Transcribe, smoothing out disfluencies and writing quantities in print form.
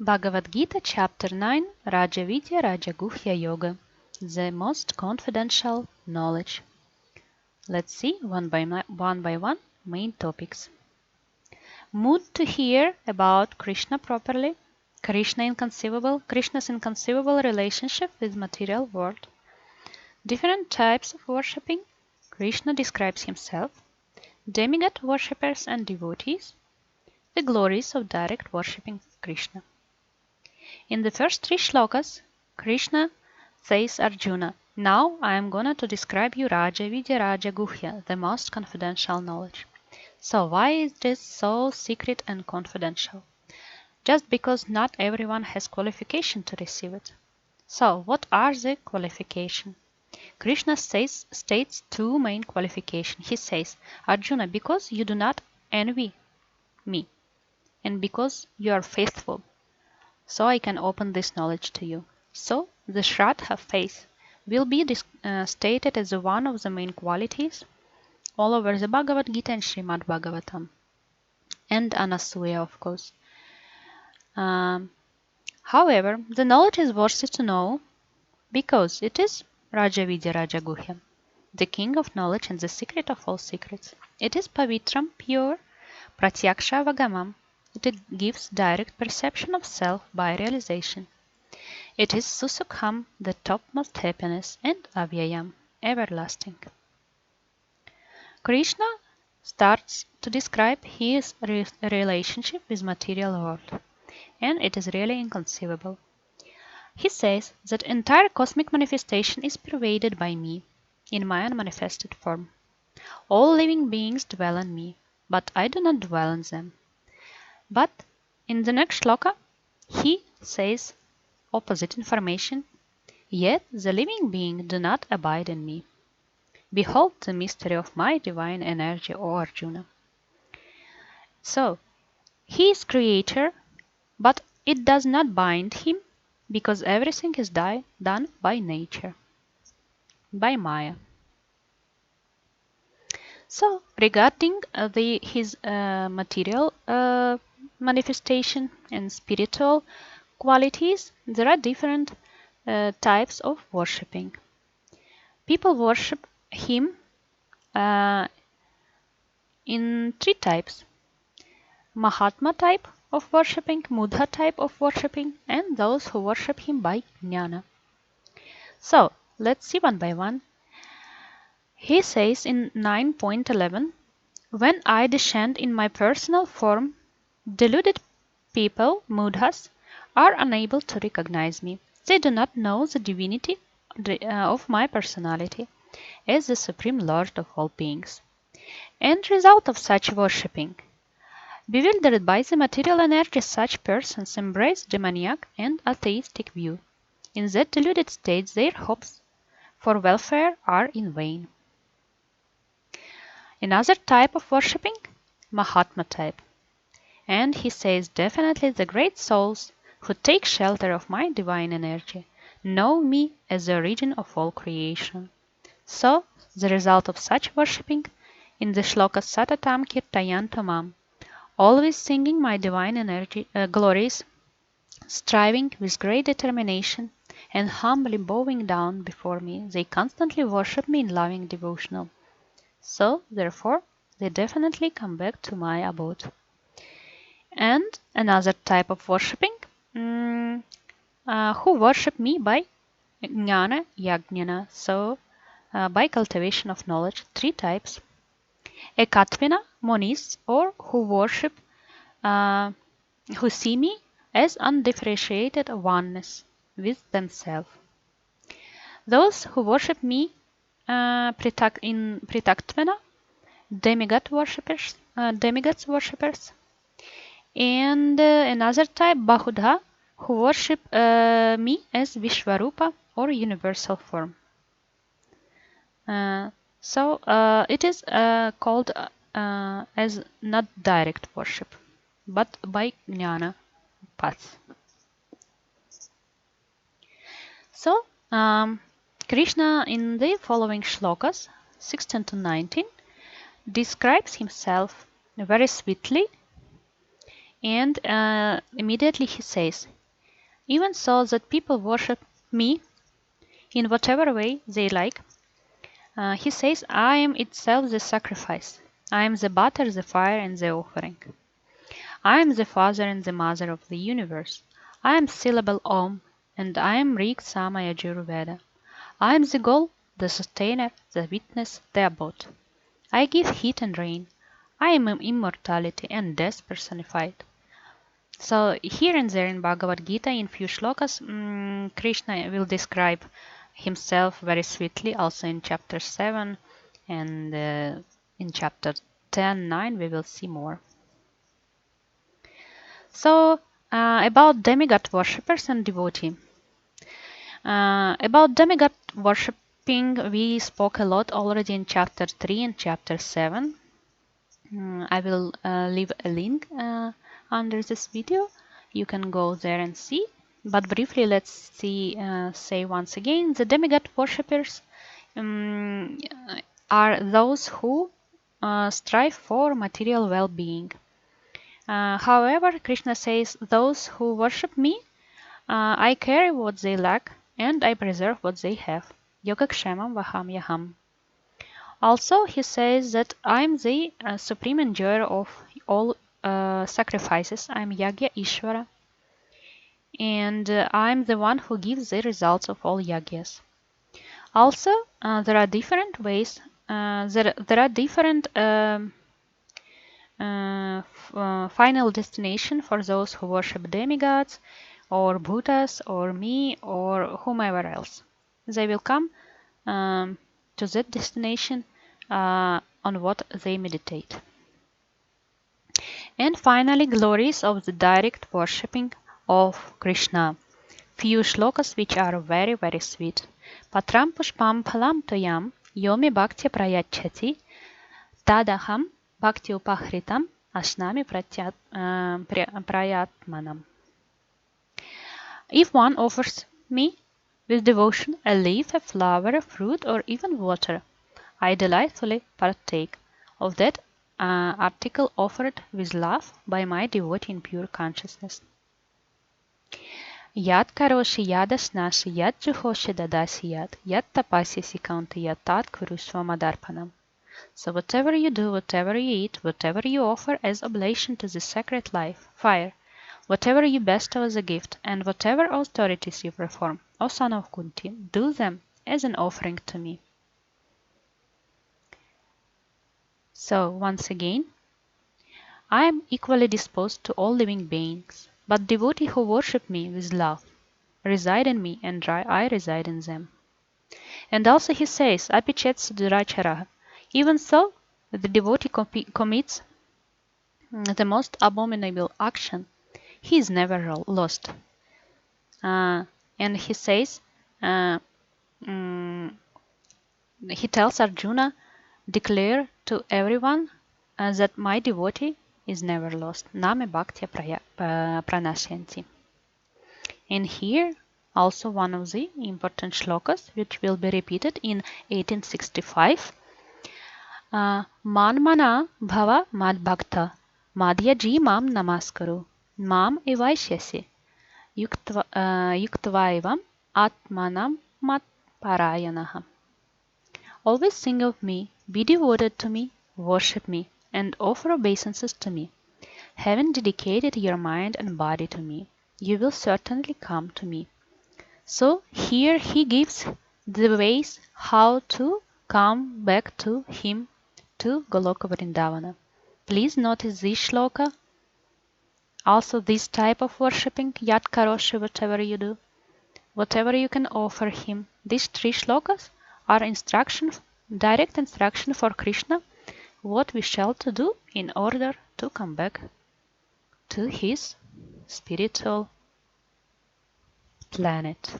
Bhagavad Gita chapter 9 Raja-vidya Raja-guhya yoga, the most confidential knowledge. Let's see one by one main topics. Mood to hear about Krishna properly, Krishna's inconceivable relationship with material world, different types of worshipping, Krishna describes himself, demigod worshippers and devotees, the glories of direct worshipping Krishna. In the first three shlokas, Krishna says Arjuna, now I am going to describe you Raja-vidya Raja-guhya, the most confidential knowledge. So why is this so secret and confidential? Just because not everyone has qualification to receive it. So what are the qualifications? Krishna states two main qualifications. He says, Arjuna, because you do not envy me, and because you are faithful, so I can open this knowledge to you. So the Shraddha, faith, will be stated as one of the main qualities all over the Bhagavad Gita and Srimad Bhagavatam, and Anasuya, of course. However, the knowledge is worthy to know because it is Raja-vidya Raja-guhya, the king of knowledge and the secret of all secrets. It is pavitram, pure, pratyaksha vagamam. It gives direct perception of self by realization. It is susukham, the topmost happiness, and avyayam, everlasting. Krishna starts to describe his relationship with material world, and it is really inconceivable. He says that entire cosmic manifestation is pervaded by me, in my unmanifested form. All living beings dwell in me, but I do not dwell in them. But in the next shloka, he says opposite information, yet the living beings do not abide in me. Behold the mystery of my divine energy, O Arjuna. So, he is creator, but it does not bind him, because everything is done by nature, by Maya. So, regarding his material manifestation and spiritual qualities, there are different types of worshipping. People worship him in three types: Mahatma type of worshipping, mudha type of worshipping, and those who worship him by jnana. So, let's see one by one. He says in 9.11, when I descend in my personal form, deluded people, mudhas, are unable to recognize me. They do not know the divinity of my personality as the supreme lord of all beings. End result of such worshipping. Bewildered by the material energy, such persons embrace demoniac and atheistic view. In that deluded state, their hopes for welfare are in vain. Another type of worshipping, Mahatma type. And he says definitely the great souls who take shelter of my divine energy know me as the origin of all creation. So, the result of such worshipping in the shloka Satatam Kirtayantamam, always singing my divine energy glories, striving with great determination, and humbly bowing down before me, they constantly worship me in loving devotional. So, therefore, they definitely come back to my abode. And another type of worshipping, who worship me by jnana-yajnena, so by cultivation of knowledge, three types. Ekatvina, monists, or who worship, who see me as undifferentiated oneness with themselves. Those who worship me in Pritaktmena, demigods worshippers, and another type, Bahudha, who worship me as Vishvarupa or universal form. So it is called as not direct worship, but by jnana path. So Krishna in the following shlokas 16 to 19 describes himself very sweetly And immediately he says, even so that people worship me in whatever way they like, he says, I am itself the sacrifice. I am the butter, the fire, and the offering. I am the father and the mother of the universe. I am syllable Om, and I am Rig Sama Yajur Veda. I am the goal, the sustainer, the witness, the abode. I give heat and rain. I am immortality and death personified. So here and there in Bhagavad Gita, in few shlokas, Krishna will describe himself very sweetly. Also in chapter 7 and in chapter 10, 9, we will see more. So about demigod worshippers and devotee. About demigod worshipping, we spoke a lot already in chapter 3 and chapter 7. I will leave a link under this video. You can go there and see. But briefly, let's say once again, the demigod worshippers are those who strive for material well-being. However, Krishna says, those who worship me, I carry what they lack and I preserve what they have. Yogakshemam vaham yaham. Also, he says that I'm the supreme enjoyer of all sacrifices. I'm Yagya Ishvara. And I'm the one who gives the results of all yagyas. Also, there are different ways, there are different final destination for those who worship demigods or Bhutas or me or whomever else. They will come to that destination on what they meditate. And finally, glories of the direct worshipping of Krishna. Few shlokas which are very, very sweet. Patram pushpam phalam toyam yomi bhaktya prayachati tadaham bhakti upahritam ashnami prayatmanam. If one offers me with devotion a leaf, a flower, a fruit, or even water, I delightfully partake of that article offered with love by my devotee in pure consciousness. Yad karoshi yad asnashi yad juhoshi dadasi yad tapasyasi kaunta yad tat kurusva madarpanam. So whatever you do, whatever you eat, whatever you offer as oblation to the sacred life, fire, whatever you bestow as a gift, and whatever austerities you perform, O son of Kunti, do them as an offering to me. So, once again, I am equally disposed to all living beings, but devotees who worship me with love reside in me and I reside in them. And also he says, Apichet Sudurachara, even so, the devotee commits the most abominable action, he is never lost. And he says, he tells Arjuna, declare to everyone that my devotee is never lost. Name bhaktya pranashyanti. And here also one of the important shlokas which will be repeated in 1865. Manmana bhava mad bhakta madhyaji mam namaskaru mam evaishyasi yuktva atmanam mat parayanaha. Always sing of me, be devoted to me, worship me, and offer obeisances to me. Having dedicated your mind and body to me, you will certainly come to me. So here he gives the ways how to come back to him, to Goloka Vrindavana. Please notice this shloka. Also this type of worshipping, Yat Karoshi, whatever you do, whatever you can offer him. These three shlokas are direct instruction for Krishna, what we shall to do in order to come back to his spiritual planet.